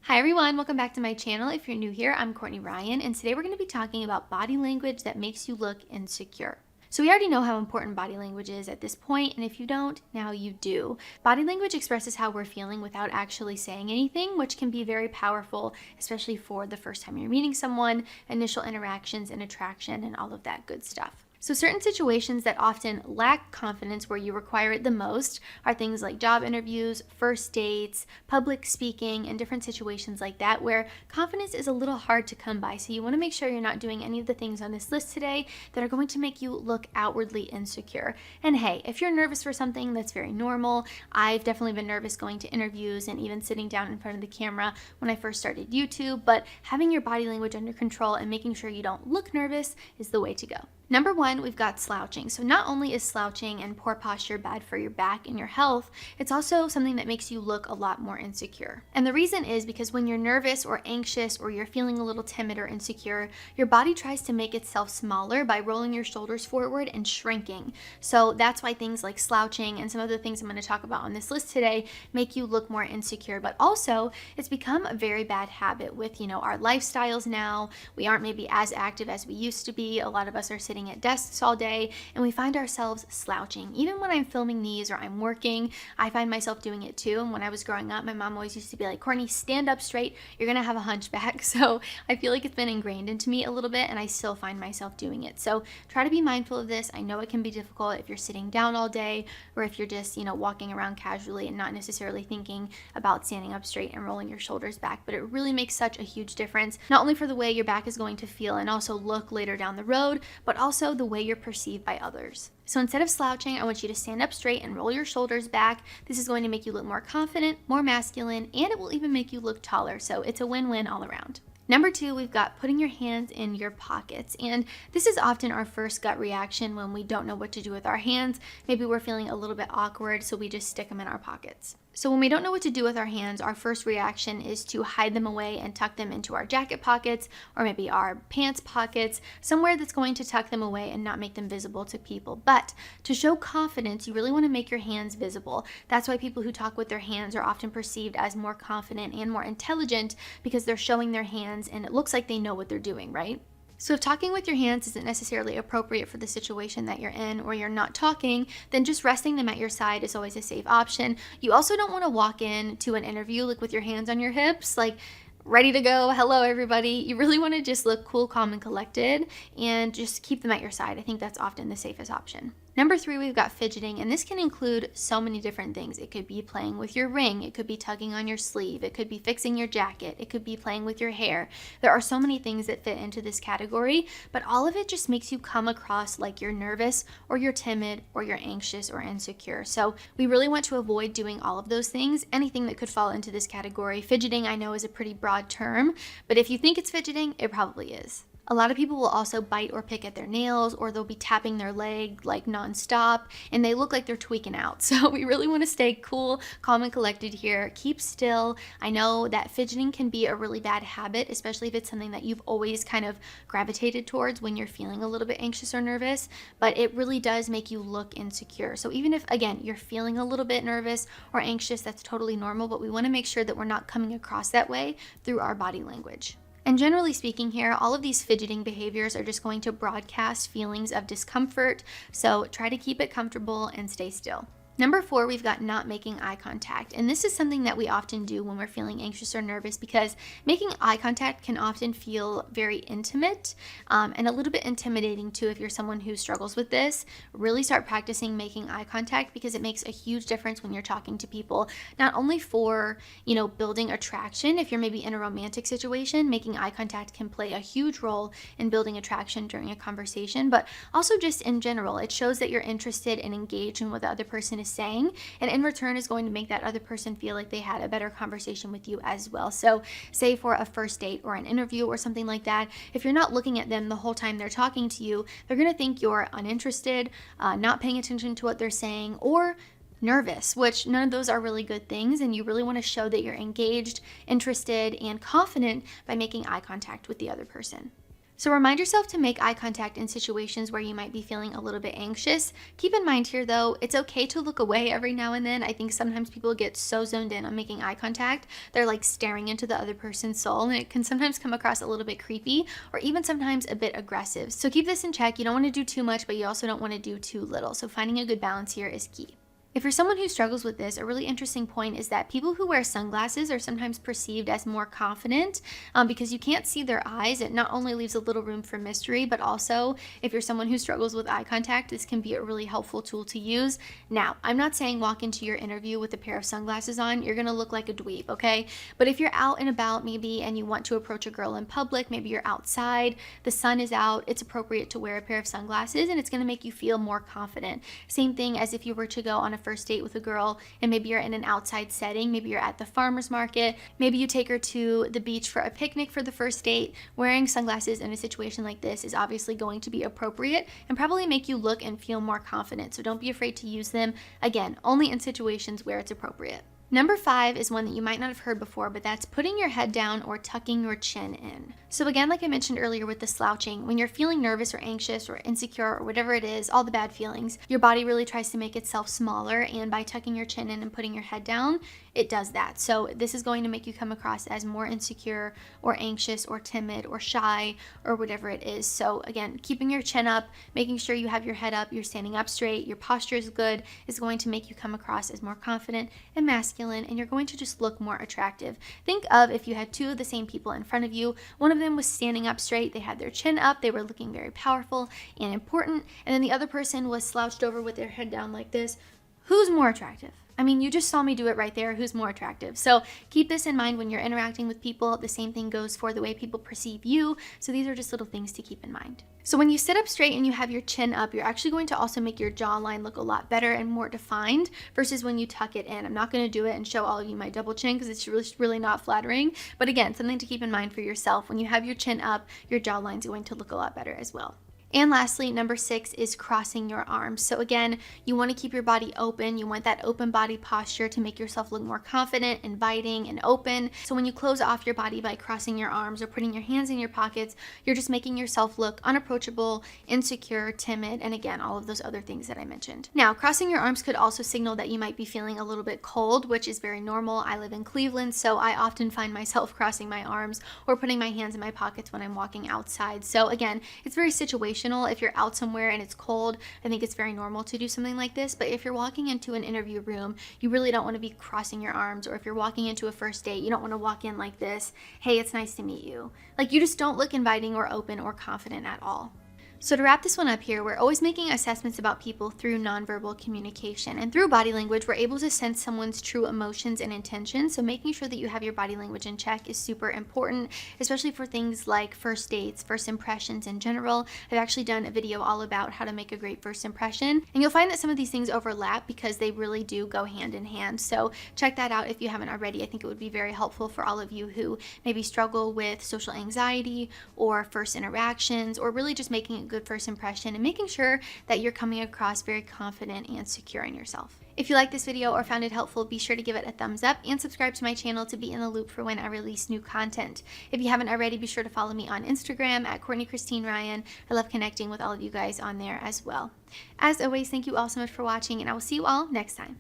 Hi everyone, welcome back to my channel. If you're new here, I'm Courtney Ryan, and today we're going to be talking about body language that makes you look insecure. So we already know how important body language is at this point, and if you don't, now you do. Body language expresses how we're feeling without actually saying anything, which can be very powerful, especially for the first time you're meeting someone, initial interactions and attraction, and all of that good stuff. So certain situations that often lack confidence where you require it the most are things like job interviews, first dates, public speaking, and different situations like that where confidence is a little hard to come by. So you want to make sure you're not doing any of the things on this list today that are going to make you look outwardly insecure. And hey, if you're nervous for something, that's very normal. I've definitely been nervous going to interviews and even sitting down in front of the camera when I first started YouTube, but having your body language under control and making sure you don't look nervous is the way to go. Number one, we've got slouching. So not only is slouching and poor posture bad for your back and your health, it's also something that makes you look a lot more insecure. And the reason is because when you're nervous or anxious or you're feeling a little timid or insecure, your body tries to make itself smaller by rolling your shoulders forward and shrinking. So that's why things like slouching and some of the things I'm going to talk about on this list today make you look more insecure. But also, it's become a very bad habit with, our lifestyles now. We aren't maybe as active as we used to be. A lot of us are sitting at desks all day and we find ourselves slouching. Even when I'm filming these or I'm working, I find myself doing it too. And when I was growing up, my mom always used to be like, Courtney, stand up straight. You're going to have a hunchback. So I feel like it's been ingrained into me a little bit and I still find myself doing it. So try to be mindful of this. I know it can be difficult if you're sitting down all day or if you're just, walking around casually and not necessarily thinking about standing up straight and rolling your shoulders back. But it really makes such a huge difference, not only for the way your back is going to feel and also look later down the road, but also the way you're perceived by others. So instead of slouching, I want you to stand up straight and roll your shoulders back. This is going to make you look more confident, more masculine, and it will even make you look taller. So it's a win-win all around. Number two, we've got putting your hands in your pockets. And this is often our first gut reaction when we don't know what to do with our hands. Maybe we're feeling a little bit awkward, so we just stick them in our pockets. So when we don't know what to do with our hands, our first reaction is to hide them away and tuck them into our jacket pockets or maybe our pants pockets, somewhere that's going to tuck them away and not make them visible to people. But to show confidence, you really want to make your hands visible. That's why people who talk with their hands are often perceived as more confident and more intelligent because they're showing their hands and it looks like they know what they're doing, right? So if talking with your hands isn't necessarily appropriate for the situation that you're in or you're not talking, then just resting them at your side is always a safe option. You also don't want to walk in to an interview with your hands on your hips, ready to go. Hello, everybody. You really want to just look cool, calm, and collected and just keep them at your side. I think that's often the safest option. Number three, we've got fidgeting, and this can include so many different things. It could be playing with your ring. It could be tugging on your sleeve. It could be fixing your jacket. It could be playing with your hair. There are so many things that fit into this category, but all of it just makes you come across like you're nervous or you're timid or you're anxious or insecure. So we really want to avoid doing all of those things, anything that could fall into this category. Fidgeting, I know, is a pretty broad term, but if you think it's fidgeting, it probably is. A lot of people will also bite or pick at their nails, or they'll be tapping their leg nonstop, and they look like they're tweaking out. So we really want to stay cool, calm, and collected here. Keep still. I know that fidgeting can be a really bad habit, especially if it's something that you've always kind of gravitated towards when you're feeling a little bit anxious or nervous, but it really does make you look insecure. So even if, again, you're feeling a little bit nervous or anxious, that's totally normal, but we want to make sure that we're not coming across that way through our body language. And generally speaking here, all of these fidgeting behaviors are just going to broadcast feelings of discomfort, so try to keep it comfortable and stay still. Number four, we've got not making eye contact. And this is something that we often do when we're feeling anxious or nervous because making eye contact can often feel very intimate and a little bit intimidating too if you're someone who struggles with this. Really start practicing making eye contact because it makes a huge difference when you're talking to people, not only for, building attraction. If you're maybe in a romantic situation, making eye contact can play a huge role in building attraction during a conversation, but also just in general. It shows that you're interested and engaged in what the other person is saying, and in return is going to make that other person feel like they had a better conversation with you as well. So say for a first date or an interview or something like that, if you're not looking at them the whole time they're talking to you, they're going to think you're uninterested, not paying attention to what they're saying, or nervous, which none of those are really good things, and you really want to show that you're engaged, interested, and confident by making eye contact with the other person. So remind yourself to make eye contact in situations where you might be feeling a little bit anxious. Keep in mind here though, it's okay to look away every now and then. I think sometimes people get so zoned in on making eye contact, they're like staring into the other person's soul, and it can sometimes come across a little bit creepy or even sometimes a bit aggressive. So keep this in check. You don't want to do too much, but you also don't want to do too little. So finding a good balance here is key. If you're someone who struggles with this, a really interesting point is that people who wear sunglasses are sometimes perceived as more confident because you can't see their eyes. It not only leaves a little room for mystery, but also if you're someone who struggles with eye contact, this can be a really helpful tool to use. Now, I'm not saying walk into your interview with a pair of sunglasses on. You're going to look like a dweeb, okay? But if you're out and about maybe and you want to approach a girl in public, maybe you're outside, the sun is out, it's appropriate to wear a pair of sunglasses and it's going to make you feel more confident. Same thing as if you were to go on a first date with a girl and maybe you're in an outside setting, maybe you're at the farmer's market, maybe you take her to the beach for a picnic for the first date. Wearing sunglasses in a situation like this is obviously going to be appropriate and probably make you look and feel more confident. So don't be afraid to use them, again, only in situations where it's appropriate. Number 5 is one that you might not have heard before, but that's putting your head down or tucking your chin in. So again, like I mentioned earlier with the slouching, when you're feeling nervous or anxious or insecure or whatever it is, all the bad feelings, your body really tries to make itself smaller, and by tucking your chin in and putting your head down, it does that. So this is going to make you come across as more insecure or anxious or timid or shy or whatever it is. So again, keeping your chin up, making sure you have your head up, you're standing up straight, your posture is good, is going to make you come across as more confident and masculine, and you're going to just look more attractive. Think of if you had two of the same people in front of you, one of them was standing up straight, they had their chin up, they were looking very powerful and important, and then the other person was slouched over with their head down like this. Who's more attractive? I mean, you just saw me do it right there. Who's more attractive? So keep this in mind when you're interacting with people. The same thing goes for the way people perceive you. So these are just little things to keep in mind. So when you sit up straight and you have your chin up, you're actually going to also make your jawline look a lot better and more defined versus when you tuck it in. I'm not going to do it and show all of you my double chin because it's really not flattering. But again, something to keep in mind for yourself. When you have your chin up, your jawline's going to look a lot better as well. And lastly, number 6 is crossing your arms. So again, you want to keep your body open. You want that open body posture to make yourself look more confident, inviting, and open. So when you close off your body by crossing your arms or putting your hands in your pockets, you're just making yourself look unapproachable, insecure, timid, and again, all of those other things that I mentioned. Now, crossing your arms could also signal that you might be feeling a little bit cold, which is very normal. I live in Cleveland, so I often find myself crossing my arms or putting my hands in my pockets when I'm walking outside. So again, it's very situational. If you're out somewhere and it's cold, I think it's very normal to do something like this. But if you're walking into an interview room, you really don't want to be crossing your arms. Or if you're walking into a first date, you don't want to walk in like this. Hey, it's nice to meet you. Like, you just don't look inviting or open or confident at all. So to wrap this one up here, we're always making assessments about people through nonverbal communication. And through body language, we're able to sense someone's true emotions and intentions. So making sure that you have your body language in check is super important, especially for things like first dates, first impressions in general. I've actually done a video all about how to make a great first impression. And you'll find that some of these things overlap because they really do go hand in hand. So check that out if you haven't already. I think it would be very helpful for all of you who maybe struggle with social anxiety or first interactions, or really just making a good first impression and making sure that you're coming across very confident and secure in yourself. If you liked this video or found it helpful, be sure to give it a thumbs up and subscribe to my channel to be in the loop for when I release new content. If you haven't already, be sure to follow me on Instagram at Courtney Christine Ryan. I love connecting with all of you guys on there as well. As always, thank you all so much for watching, and I will see you all next time.